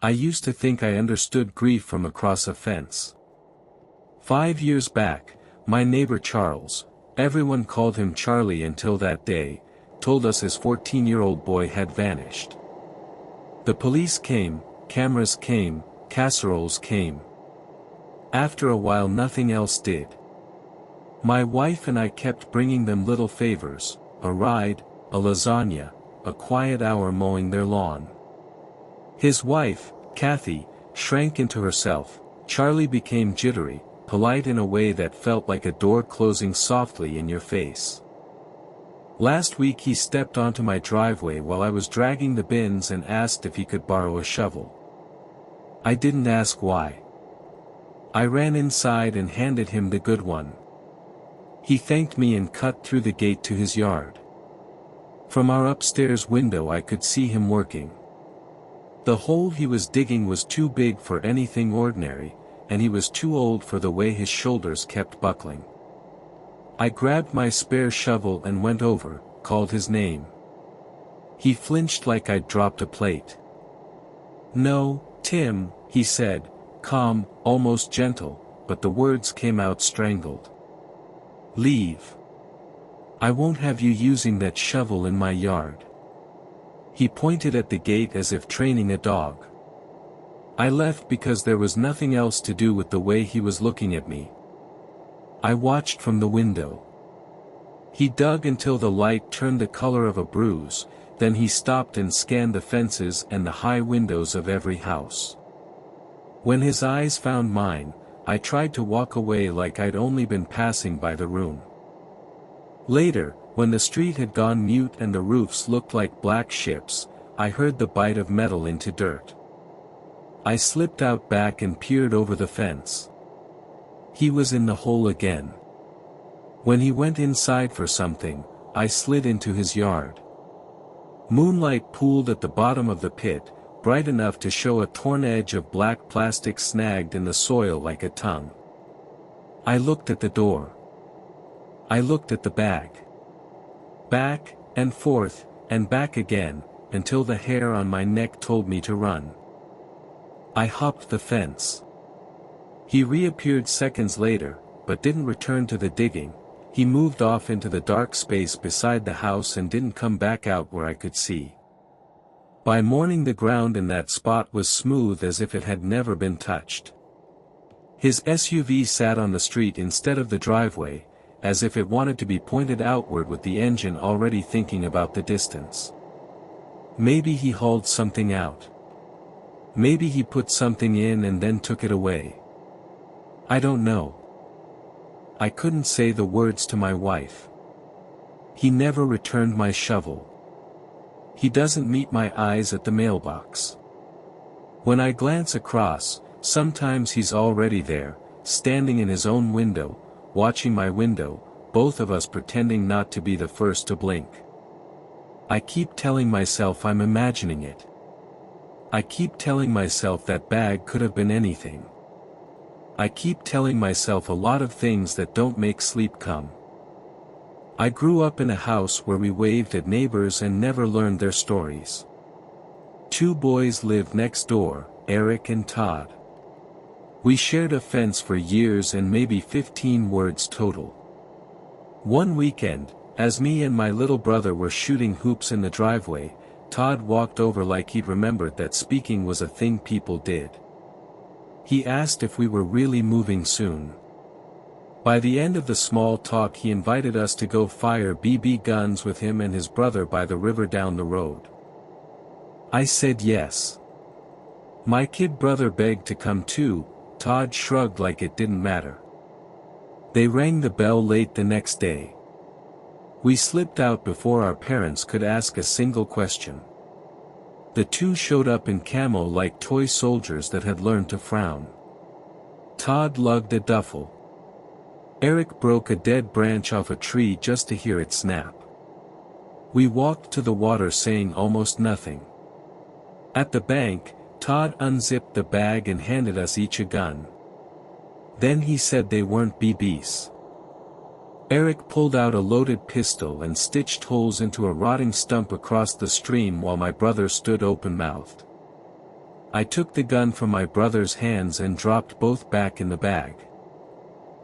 I used to think I understood grief from across a fence. 5 years back, my neighbor Charles, everyone called him Charlie until that day, told us his 14-year-old boy had vanished. The police came, cameras came, casseroles came. After a while nothing else did. My wife and I kept bringing them little favors, a ride, a lasagna, a quiet hour mowing their lawn. His wife, Kathy, shrank into herself. Charlie became jittery, polite in a way that felt like a door closing softly in your face. Last week he stepped onto my driveway while I was dragging the bins and asked if he could borrow a shovel. I didn't ask why. I ran inside and handed him the good one. He thanked me and cut through the gate to his yard. From our upstairs window I could see him working. The hole he was digging was too big for anything ordinary, and he was too old for the way his shoulders kept buckling. I grabbed my spare shovel and went over, called his name. He flinched like I'd dropped a plate. "No, Tim," he said, calm, almost gentle, but the words came out strangled. "Leave. I won't have you using that shovel in my yard." He pointed at the gate as if training a dog. I left because there was nothing else to do with the way he was looking at me. I watched from the window. He dug until the light turned the color of a bruise, then he stopped and scanned the fences and the high windows of every house. When his eyes found mine, I tried to walk away like I'd only been passing by the room. Later, when the street had gone mute and the roofs looked like black ships, I heard the bite of metal into dirt. I slipped out back and peered over the fence. He was in the hole again. When he went inside for something, I slid into his yard. Moonlight pooled at the bottom of the pit, bright enough to show a torn edge of black plastic snagged in the soil like a tongue. I looked at the door. I looked at the bag. Back, and forth, and back again, until the hair on my neck told me to run. I hopped the fence. He reappeared seconds later, but didn't return to the digging. He moved off into the dark space beside the house and didn't come back out where I could see. By morning the ground in that spot was smooth as if it had never been touched. His SUV sat on the street instead of the driveway, as if it wanted to be pointed outward with the engine already thinking about the distance. Maybe he hauled something out. Maybe he put something in and then took it away. I don't know. I couldn't say the words to my wife. He never returned my shovel. He doesn't meet my eyes at the mailbox. When I glance across, sometimes he's already there, standing in his own window, watching my window, both of us pretending not to be the first to blink. I keep telling myself I'm imagining it. I keep telling myself that bag could have been anything. I keep telling myself a lot of things that don't make sleep come. I grew up in a house where we waved at neighbors and never learned their stories. 2 boys lived next door, Eric and Todd. We shared a fence for years and maybe 15 words total. One weekend, as me and my little brother were shooting hoops in the driveway, Todd walked over like he'd remembered that speaking was a thing people did. He asked if we were really moving soon. By the end of the small talk he invited us to go fire BB guns with him and his brother by the river down the road. I said yes. My kid brother begged to come too. Todd shrugged like it didn't matter. They rang the bell late the next day. We slipped out before our parents could ask a single question. The 2 showed up in camo like toy soldiers that had learned to frown. Todd lugged a duffel. Eric broke a dead branch off a tree just to hear it snap. We walked to the water saying almost nothing. At the bank, Todd unzipped the bag and handed us each a gun. Then he said they weren't BBs. Eric pulled out a loaded pistol and stitched holes into a rotting stump across the stream while my brother stood open-mouthed. I took the gun from my brother's hands and dropped both back in the bag.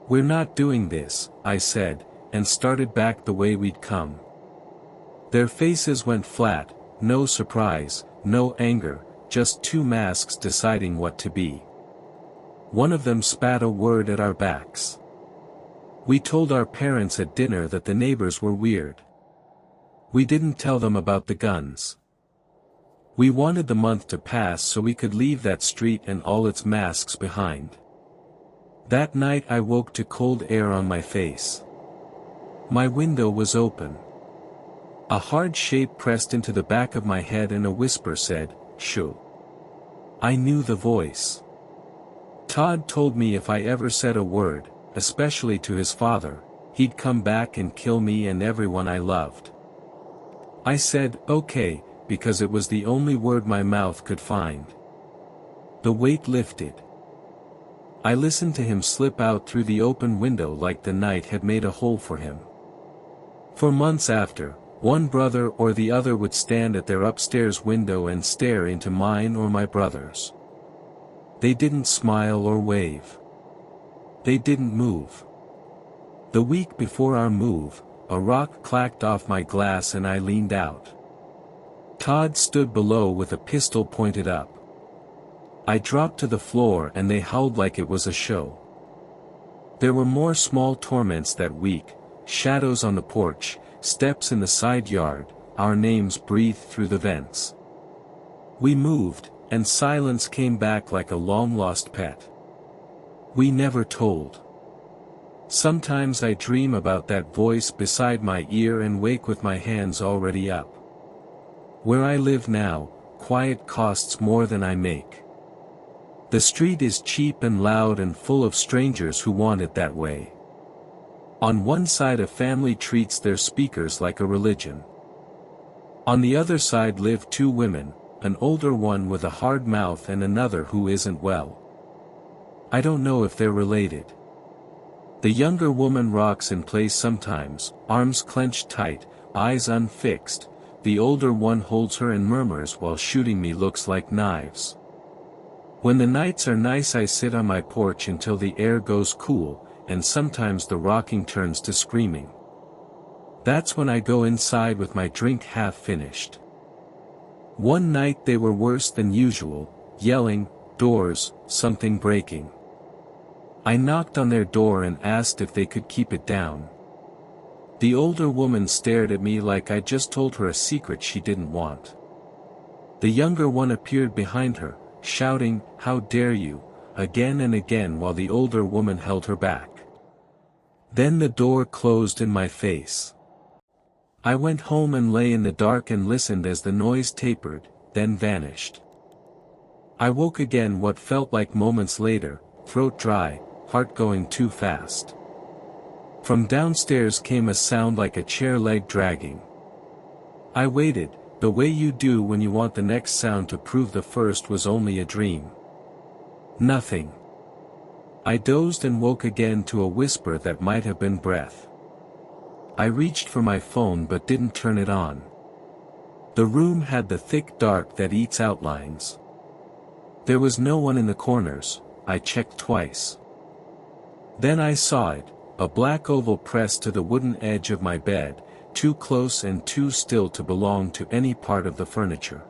"We're not doing this," I said, and started back the way we'd come. Their faces went flat, no surprise, no anger, just two masks deciding what to be. One of them spat a word at our backs. We told our parents at dinner that the neighbors were weird. We didn't tell them about the guns. We wanted the month to pass so we could leave that street and all its masks behind. That night I woke to cold air on my face. My window was open. A hard shape pressed into the back of my head and a whisper said, "Shoo." I knew the voice. Todd told me if I ever said a word, especially to his father, he'd come back and kill me and everyone I loved. I said, "Okay," because it was the only word my mouth could find. The weight lifted. I listened to him slip out through the open window like the night had made a hole for him. For months after, one brother or the other would stand at their upstairs window and stare into mine or my brother's. They didn't smile or wave. They didn't move. The week before our move, a rock clacked off my glass and I leaned out. Todd stood below with a pistol pointed up. I dropped to the floor and they howled like it was a show. There were more small torments that week, shadows on the porch, steps in the side yard, our names breathed through the vents. We moved, and silence came back like a long-lost pet. We never told. Sometimes I dream about that voice beside my ear and wake with my hands already up. Where I live now, quiet costs more than I make. The street is cheap and loud and full of strangers who want it that way. On one side a family treats their speakers like a religion. On the other side live two women, an older one with a hard mouth and another who isn't well. I don't know if they're related. The younger woman rocks in place sometimes, arms clenched tight, eyes unfixed. The older one holds her and murmurs while shooting me looks like knives. When the nights are nice I sit on my porch until the air goes cool, and sometimes the rocking turns to screaming. That's when I go inside with my drink half finished. One night they were worse than usual, yelling, doors, something breaking. I knocked on their door and asked if they could keep it down. The older woman stared at me like I'd just told her a secret she didn't want. The younger one appeared behind her, shouting, "How dare you," again and again while the older woman held her back. Then the door closed in my face. I went home and lay in the dark and listened as the noise tapered, then vanished. I woke again what felt like moments later, throat dry, heart going too fast. From downstairs came a sound like a chair leg dragging. I waited, the way you do when you want the next sound to prove the first was only a dream. Nothing. I dozed and woke again to a whisper that might have been breath. I reached for my phone but didn't turn it on. The room had the thick dark that eats outlines. There was no one in the corners. I checked twice. Then I saw it, a black oval pressed to the wooden edge of my bed, too close and too still to belong to any part of the furniture.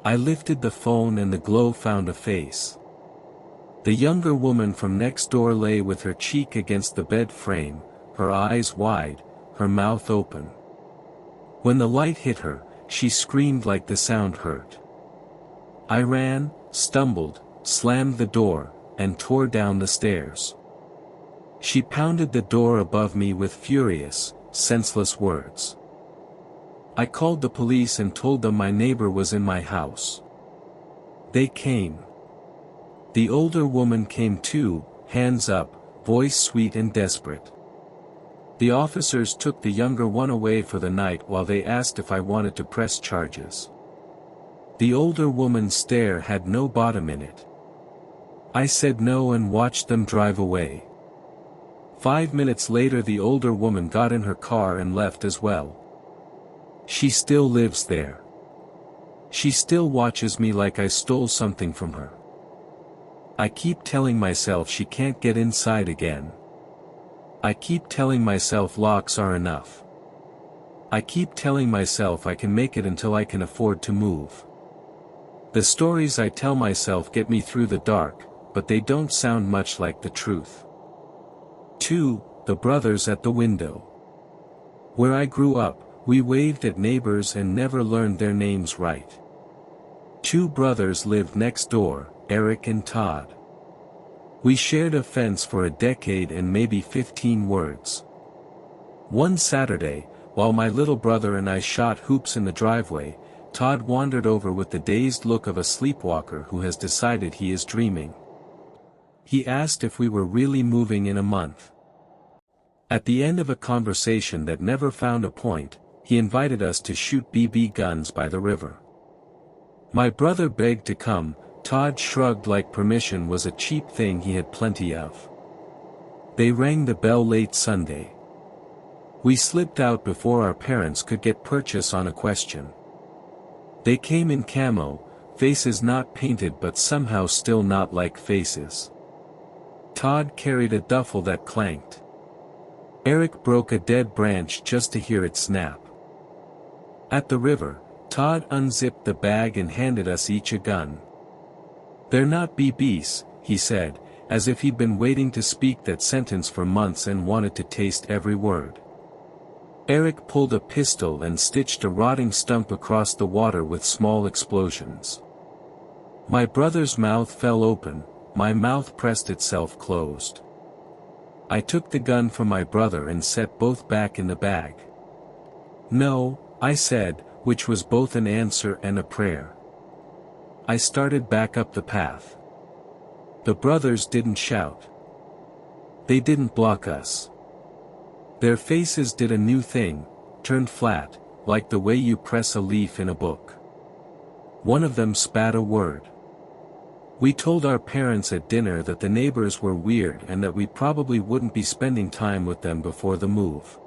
I lifted the phone and the glow found a face. The younger woman from next door lay with her cheek against the bed frame, her eyes wide, her mouth open. When the light hit her, she screamed like the sound hurt. I ran, stumbled, slammed the door, and tore down the stairs. She pounded the door above me with furious, senseless words. I called the police and told them my neighbor was in my house. They came. The older woman came too, hands up, voice sweet and desperate. The officers took the younger one away for the night while they asked if I wanted to press charges. The older woman's stare had no bottom in it. I said no and watched them drive away. 5 minutes later the older woman got in her car and left as well. She still lives there. She still watches me like I stole something from her. I keep telling myself she can't get inside again. I keep telling myself locks are enough. I keep telling myself I can make it until I can afford to move. The stories I tell myself get me through the dark, but they don't sound much like the truth. 2. The brothers at the window. Where I grew up, we waved at neighbors and never learned their names right. 2 brothers lived next door, Eric and Todd. We shared a fence for a decade and maybe 15 words. One Saturday, while my little brother and I shot hoops in the driveway, Todd wandered over with the dazed look of a sleepwalker who has decided he is dreaming. He asked if we were really moving in a month. At the end of a conversation that never found a point, he invited us to shoot BB guns by the river. My brother begged to come. Todd shrugged like permission was a cheap thing he had plenty of. They rang the bell late Sunday. We slipped out before our parents could get purchase on a question. They came in camo, faces not painted but somehow still not like faces. Todd carried a duffel that clanked. Eric broke a dead branch just to hear it snap. At the river, Todd unzipped the bag and handed us each a gun. "They're not BBs," he said, as if he'd been waiting to speak that sentence for months and wanted to taste every word. Eric pulled a pistol and stitched a rotting stump across the water with small explosions. My brother's mouth fell open, my mouth pressed itself closed. I took the gun from my brother and set both back in the bag. "No," I said, which was both an answer and a prayer. I started back up the path. The brothers didn't shout. They didn't block us. Their faces did a new thing, turned flat, like the way you press a leaf in a book. One of them spat a word. We told our parents at dinner that the neighbors were weird and that we probably wouldn't be spending time with them before the move.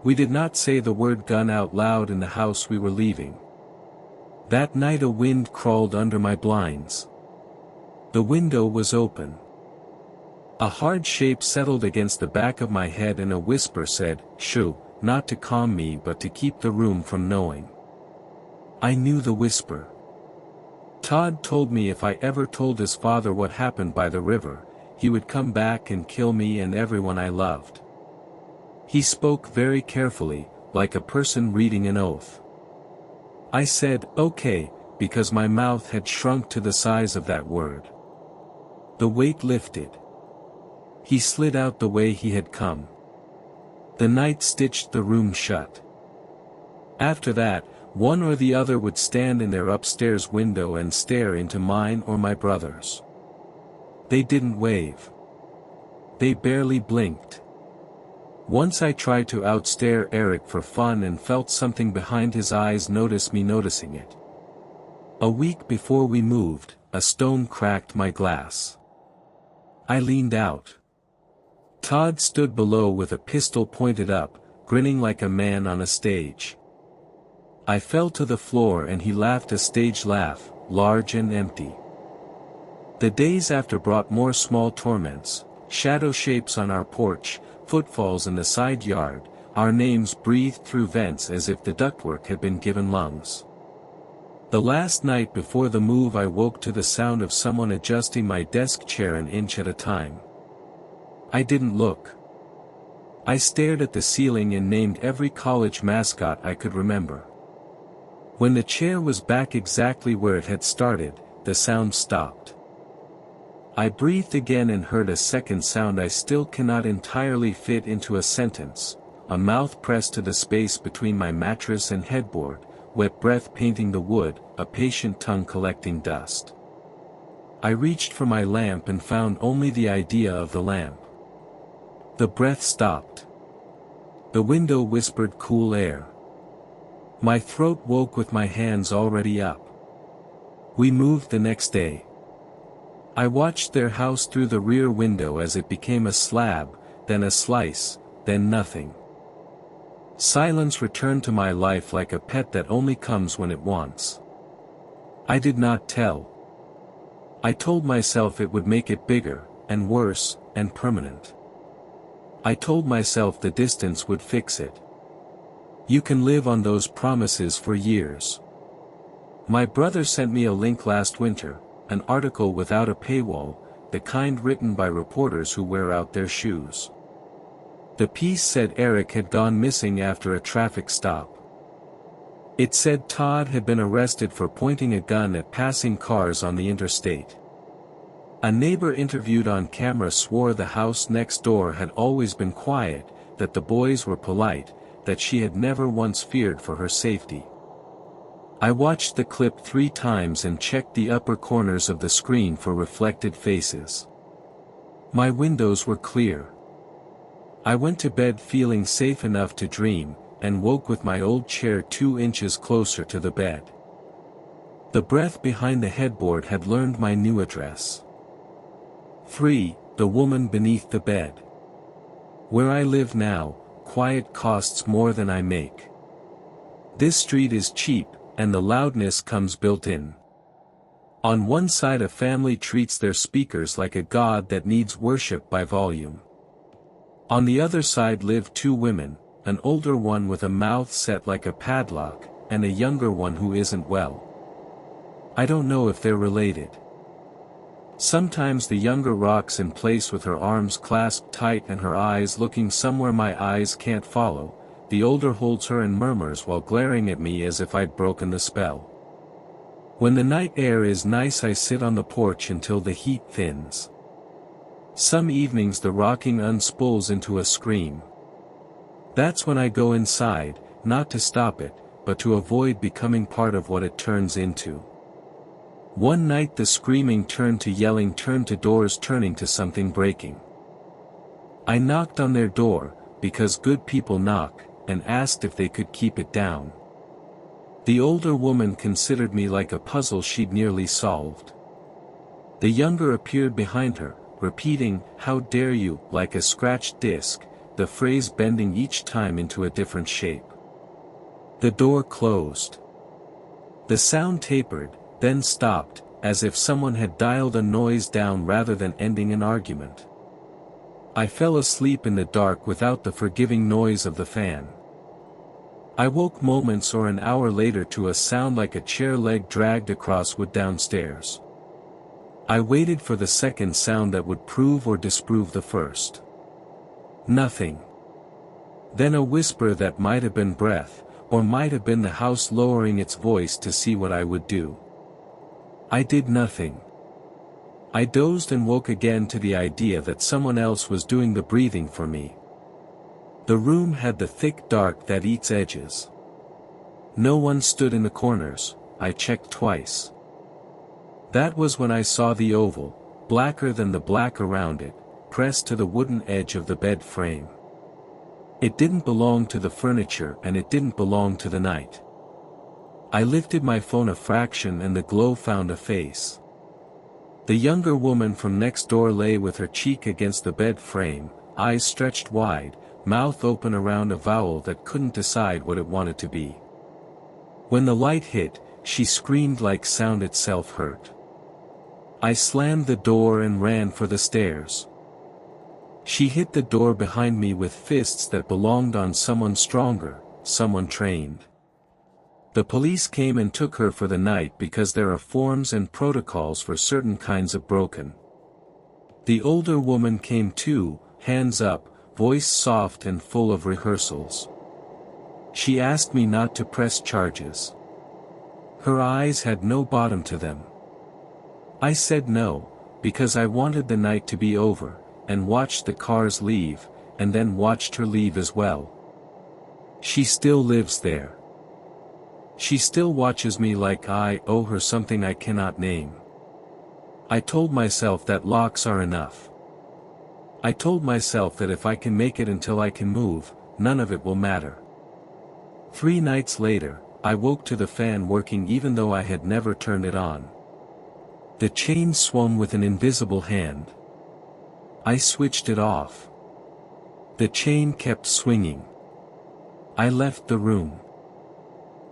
We did not say the word gun out loud in the house we were leaving. That night a wind crawled under my blinds. The window was open. A hard shape settled against the back of my head and a whisper said, "Shoo," not to calm me but to keep the room from knowing. I knew the whisper. Todd told me if I ever told his father what happened by the river, he would come back and kill me and everyone I loved. He spoke very carefully, like a person reading an oath. I said, "Okay," because my mouth had shrunk to the size of that word. The weight lifted. He slid out the way he had come. The night stitched the room shut. After that, one or the other would stand in their upstairs window and stare into mine or my brother's. They didn't wave. They barely blinked. Once I tried to outstare Eric for fun and felt something behind his eyes notice me noticing it. A week before we moved, a stone cracked my glass. I leaned out. Todd stood below with a pistol pointed up, grinning like a man on a stage. I fell to the floor and he laughed a stage laugh, large and empty. The days after brought more small torments, shadow shapes on our porch, footfalls in the side yard, our names breathed through vents as if the ductwork had been given lungs. The last night before the move I woke to the sound of someone adjusting my desk chair an inch at a time. I didn't look. I stared at the ceiling and named every college mascot I could remember. When the chair was back exactly where it had started, the sound stopped. I breathed again and heard a second sound I still cannot entirely fit into a sentence, a mouth pressed to the space between my mattress and headboard, wet breath painting the wood, a patient tongue collecting dust. I reached for my lamp and found only the idea of the lamp. The breath stopped. The window whispered cool air. My throat woke with my hands already up. We moved the next day. I watched their house through the rear window as it became a slab, then a slice, then nothing. Silence returned to my life like a pet that only comes when it wants. I did not tell. I told myself it would make it bigger, and worse, and permanent. I told myself the distance would fix it. You can live on those promises for years. My brother sent me a link last winter, an article without a paywall, the kind written by reporters who wear out their shoes. The piece said Eric had gone missing after a traffic stop. It said Todd had been arrested for pointing a gun at passing cars on the interstate. A neighbor interviewed on camera swore the house next door had always been quiet, that the boys were polite, that she had never once feared for her safety. I watched the clip 3 times and checked the upper corners of the screen for reflected faces. My windows were clear. I went to bed feeling safe enough to dream, and woke with my old chair 2 inches closer to the bed. The breath behind the headboard had learned my new address. 3. The woman beneath the bed. Where I live now, quiet costs more than I make. This street is cheap, and the loudness comes built in. On one side a family treats their speakers like a god that needs worship by volume. On the other side live 2 women, an older one with a mouth set like a padlock, and a younger one who isn't well. I don't know if they're related. Sometimes the younger rocks in place with her arms clasped tight and her eyes looking somewhere my eyes can't follow. The older holds her and murmurs while glaring at me as if I'd broken the spell. When the night air is nice I sit on the porch until the heat thins. Some evenings the rocking unspools into a scream. That's when I go inside, not to stop it, but to avoid becoming part of what it turns into. One night the screaming turned to yelling, turned to doors turning to something breaking. I knocked on their door, because good people knock, and asked if they could keep it down. The older woman considered me like a puzzle she'd nearly solved. The younger appeared behind her, repeating, "How dare you," like a scratched disc, the phrase bending each time into a different shape. The door closed. The sound tapered, then stopped, as if someone had dialed a noise down rather than ending an argument. I fell asleep in the dark without the forgiving noise of the fan. I woke moments or an hour later to a sound like a chair leg dragged across wood downstairs. I waited for the second sound that would prove or disprove the first. Nothing. Then a whisper that might have been breath, or might have been the house lowering its voice to see what I would do. I did nothing. I dozed and woke again to the idea that someone else was doing the breathing for me. The room had the thick dark that eats edges. No one stood in the corners. I checked twice. That was when I saw the oval, blacker than the black around it, pressed to the wooden edge of the bed frame. It didn't belong to the furniture and it didn't belong to the night. I lifted my phone a fraction and the glow found a face. The younger woman from next door lay with her cheek against the bed frame, eyes stretched wide, mouth open around a vowel that couldn't decide what it wanted to be. When the light hit, she screamed like sound itself hurt. I slammed the door and ran for the stairs. She hit the door behind me with fists that belonged on someone stronger, someone trained. The police came and took her for the night because there are forms and protocols for certain kinds of broken. The older woman came too, hands up, voice soft and full of rehearsals. She asked me not to press charges. Her eyes had no bottom to them. I said no, because I wanted the night to be over, and watched the cars leave, and then watched her leave as well. She still lives there. She still watches me like I owe her something I cannot name. I told myself that locks are enough. I told myself that if I can make it until I can move, none of it will matter. 3 nights later, I woke to the fan working even though I had never turned it on. The chain swung with an invisible hand. I switched it off. The chain kept swinging. I left the room.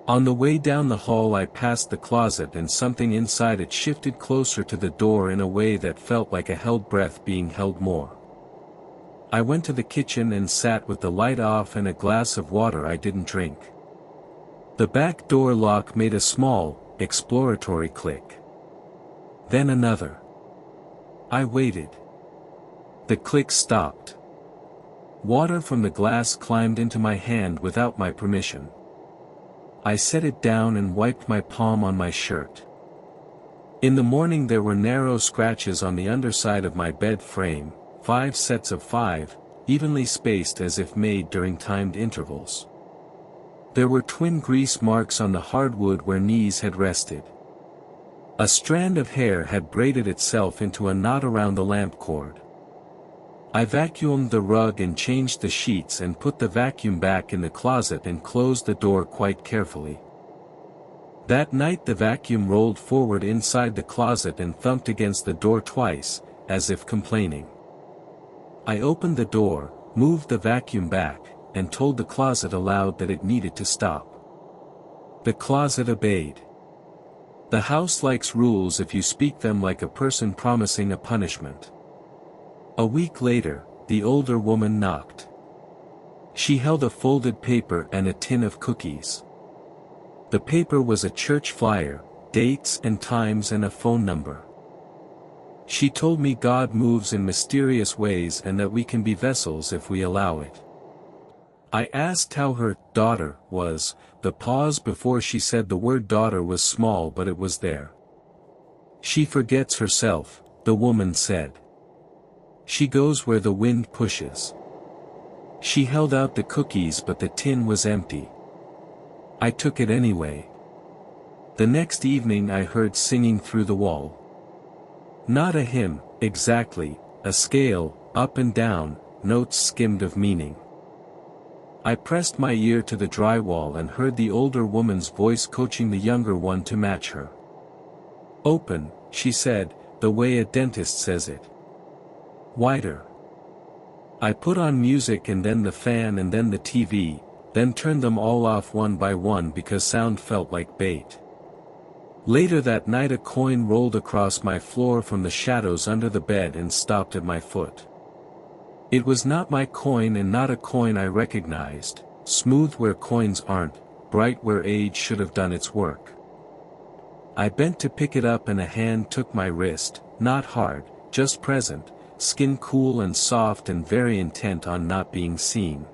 On the way down the hall I passed the closet and something inside it shifted closer to the door in a way that felt like a held breath being held more. I went to the kitchen and sat with the light off and a glass of water I didn't drink. The back door lock made a small, exploratory click. Then another. I waited. The click stopped. Water from the glass climbed into my hand without my permission. I set it down and wiped my palm on my shirt. In the morning there were narrow scratches on the underside of my bed frame, 5 sets of 5, evenly spaced as if made during timed intervals. There were twin grease marks on the hardwood where knees had rested. A strand of hair had braided itself into a knot around the lamp cord. I vacuumed the rug and changed the sheets and put the vacuum back in the closet and closed the door quite carefully. That night the vacuum rolled forward inside the closet and thumped against the door twice, as if complaining. I opened the door, moved the vacuum back, and told the closet aloud that it needed to stop. The closet obeyed. The house likes rules if you speak them like a person promising a punishment. A week later, the older woman knocked. She held a folded paper and a tin of cookies. The paper was a church flyer, dates and times and a phone number. She told me God moves in mysterious ways and that we can be vessels if we allow it. I asked how her daughter was. The pause before she said the word daughter was small, but it was there. She forgets herself, the woman said. She goes where the wind pushes. She held out the cookies but the tin was empty. I took it anyway. The next evening I heard singing through the wall. Not a hymn, exactly, a scale, up and down, notes skimmed of meaning. I pressed my ear to the drywall and heard the older woman's voice coaching the younger one to match her. Open, she said, the way a dentist says it. Wider. I put on music and then the fan and then the TV, then turned them all off one by one because sound felt like bait. Later that night a coin rolled across my floor from the shadows under the bed and stopped at my foot. It was not my coin and not a coin I recognized, smooth where coins aren't, bright where age should have done its work. I bent to pick it up and a hand took my wrist, not hard, just present, skin cool and soft and very intent on not being seen.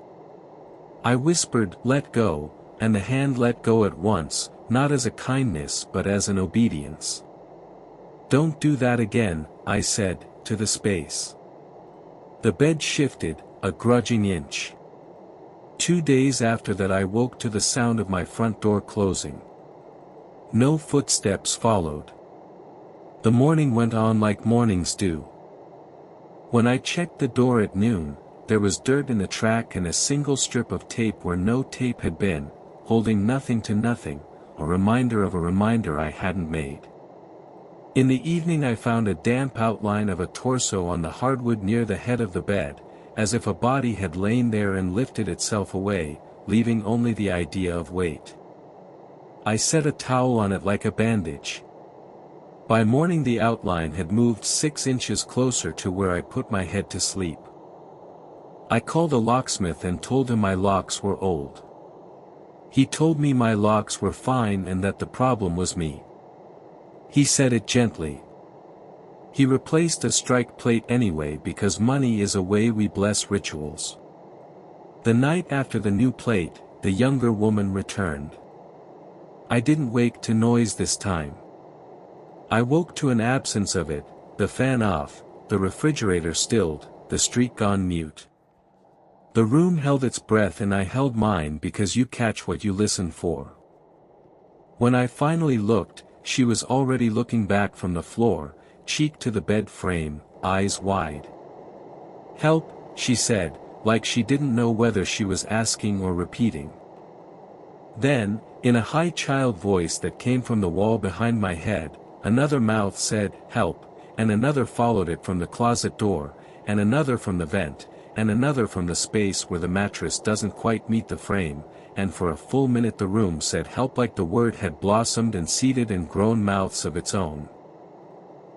I whispered, "Let go," and the hand let go at once, not as a kindness but as an obedience. "Don't do that again," I said, to the space. The bed shifted, a grudging inch. 2 days after that I woke to the sound of my front door closing. No footsteps followed. The morning went on like mornings do. When I checked the door at noon, there was dirt in the track and a single strip of tape where no tape had been, holding nothing to nothing, a reminder of a reminder I hadn't made. In the evening I found a damp outline of a torso on the hardwood near the head of the bed, as if a body had lain there and lifted itself away, leaving only the idea of weight. I set a towel on it like a bandage. By morning the outline had moved 6 inches closer to where I put my head to sleep. I called a locksmith and told him my locks were old. He told me my locks were fine and that the problem was me. He said it gently. He replaced a strike plate anyway because money is a way we bless rituals. The night after the new plate, the younger woman returned. I didn't wake to noise this time. I woke to an absence of it, the fan off, the refrigerator stilled, the street gone mute. The room held its breath and I held mine because you catch what you listen for. When I finally looked, she was already looking back from the floor, cheek to the bed frame, eyes wide. "Help," she said, like she didn't know whether she was asking or repeating. Then, in a high child voice that came from the wall behind my head, another mouth said, "Help," and another followed it from the closet door, and another from the vent, and another from the space where the mattress doesn't quite meet the frame, and for a full minute the room said help like the word had blossomed and seeded and grown mouths of its own.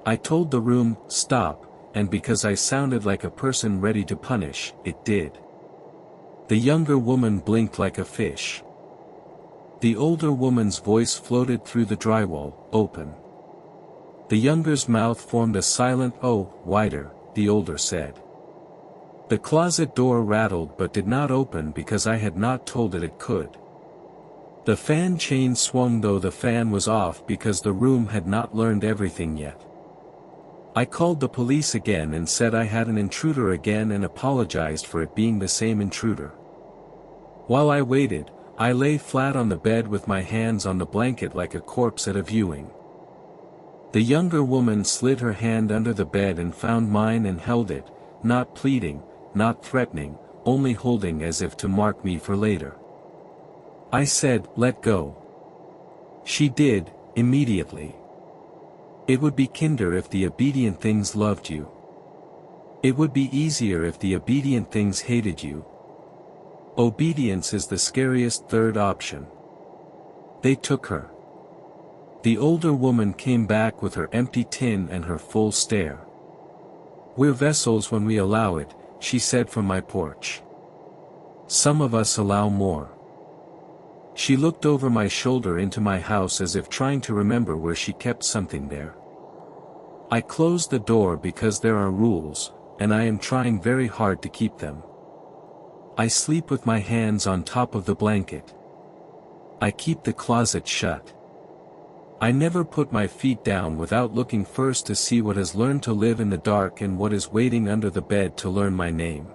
I told the room, stop, and because I sounded like a person ready to punish, it did. The younger woman blinked like a fish. The older woman's voice floated through the drywall, open. The younger's mouth formed a silent "oh," wider, the older said. The closet door rattled but did not open because I had not told it could. The fan chain swung though the fan was off because the room had not learned everything yet. I called the police again and said I had an intruder again and apologized for it being the same intruder. While I waited, I lay flat on the bed with my hands on the blanket like a corpse at a viewing. The younger woman slid her hand under the bed and found mine and held it, not pleading, not threatening, only holding as if to mark me for later. I said, let go. She did, immediately. It would be kinder if the obedient things loved you. It would be easier if the obedient things hated you. Obedience is the scariest third option. They took her. The older woman came back with her empty tin and her full stare. We're vessels when we allow it, she said from my porch. Some of us allow more. She looked over my shoulder into my house as if trying to remember where she kept something there. I closed the door because there are rules, and I am trying very hard to keep them. I sleep with my hands on top of the blanket. I keep the closet shut. I never put my feet down without looking first to see what has learned to live in the dark and what is waiting under the bed to learn my name.